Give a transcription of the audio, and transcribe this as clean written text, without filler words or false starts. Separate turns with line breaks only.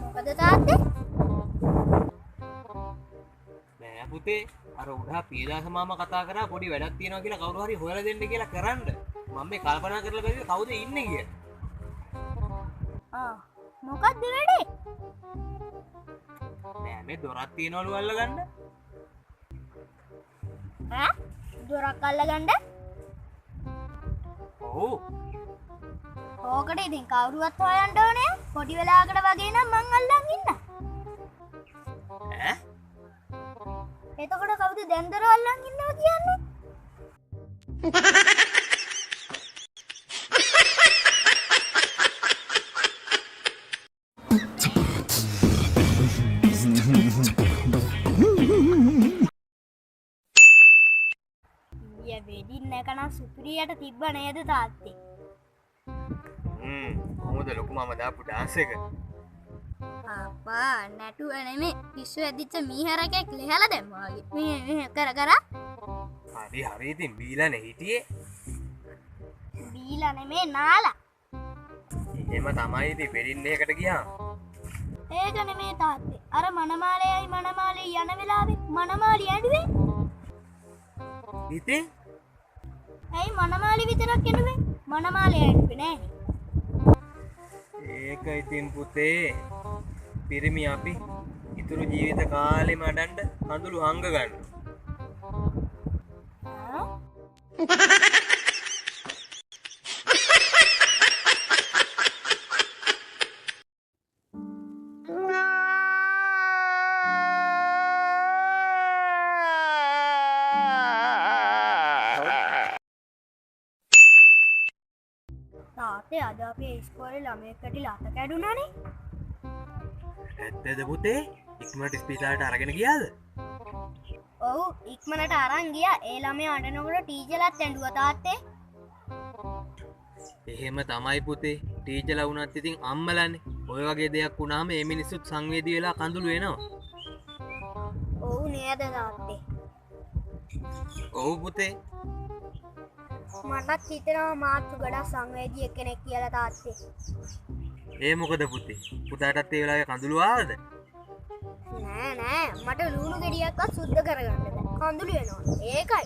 මොකද තාත්තේ?
නෑ පුතේ අර උඩා පියදාස මාමා කතා කරා පොඩි වැඩක් තියෙනවා කියලා කවුරු හරි හොයලා දෙන්න කියලා කරන්න. මම මේ කල්පනා කරලා බැලුවේ කවුද ඉන්නේ කියලා.
මොකක්ද වැඩේ?
නෑ මේ දොරක් තියනවලු අල්ලගන්න.
දොරක් අල්ලගන්න?
ඔව්.
ඕකට ඉතින් කවුරුවත් හොයන්න ඕනේ. පොඩි වෙලාවකට වගේ නම් මං අල්ලන් ඉන්න.
ඈ?
එතකොට කවුද දැන් දොර අල්ලන් ඉන්නවා කියන්නේ? වෙඩින්න එකනම් සුපිරියට තිබ්බ නේද තාත්තේ?
කොහොමද ලොකු මාමා දාපු ඩාන්ස් එක?
අප්පා නැටුව නෙමෙයි පිස්සු ඇදිච්ච මීහරකෙක් ලෙහලා දැම්මා වගේ. මේ කර
හරි ඉතින් බීලානේ හිටියේ.
බීලා නෙමෙයි නාලා.
එහෙම තමයි ඉතින් වෙඩින්න එකට ගියාම.
ඒක නෙමෙයි තාත්තේ. අර මනමාලයයි මනමාලේ යන වෙලාවේ මනමාලි ඇඬුවේ.
ඉතින්
ඇයි මනමාලි විතරක් එනුවේ? මනමාලි ඇඬුවේ නෑ.
ඒක ඉතින් පුතේ පිරිමි අපි ඉතුරු ජීවිත කාලෙම අඬන්න කඳුළු හංග ගන්න.
තාත්තේ අද අපි ඉස්කෝලේ ළමයෙක් කැටිලා අත කැඩුනානේ.
ඇත්තද පුතේ? ඉක්මනට ස්පිතාලට අරගෙන ගියාද?
ඔව් ඉක්මනට අරන් ගියා. ඒ ළමයා අඬනකොට ටීචර්ලත් ඇඬුවා තාත්තේ.
එහෙම තමයි පුතේ. ටීචර්ලා වුණත් ඉතින් අම්මලානේ. ඔය වගේ දෙයක් වුණාම මේ මිනිස්සුත් සංවේදී වෙලා කඳුළු වෙනවා.
ඔව් නේද තාත්තේ?
ඔව් පුතේ.
මටත් හිතෙනවා මාත් ගොඩක් සංවේදී කෙනෙක් කියලා තාත්තේ.
ඒ මොකද පුතේ? පුතාටත් ඒ වෙලාවේ කඳුළු ආවද?
නෑ මට ලුණු ගෙඩියක්වත් සුද්ධ කරගන්න බෑ. කඳුළු වෙනවා. ඒකයි.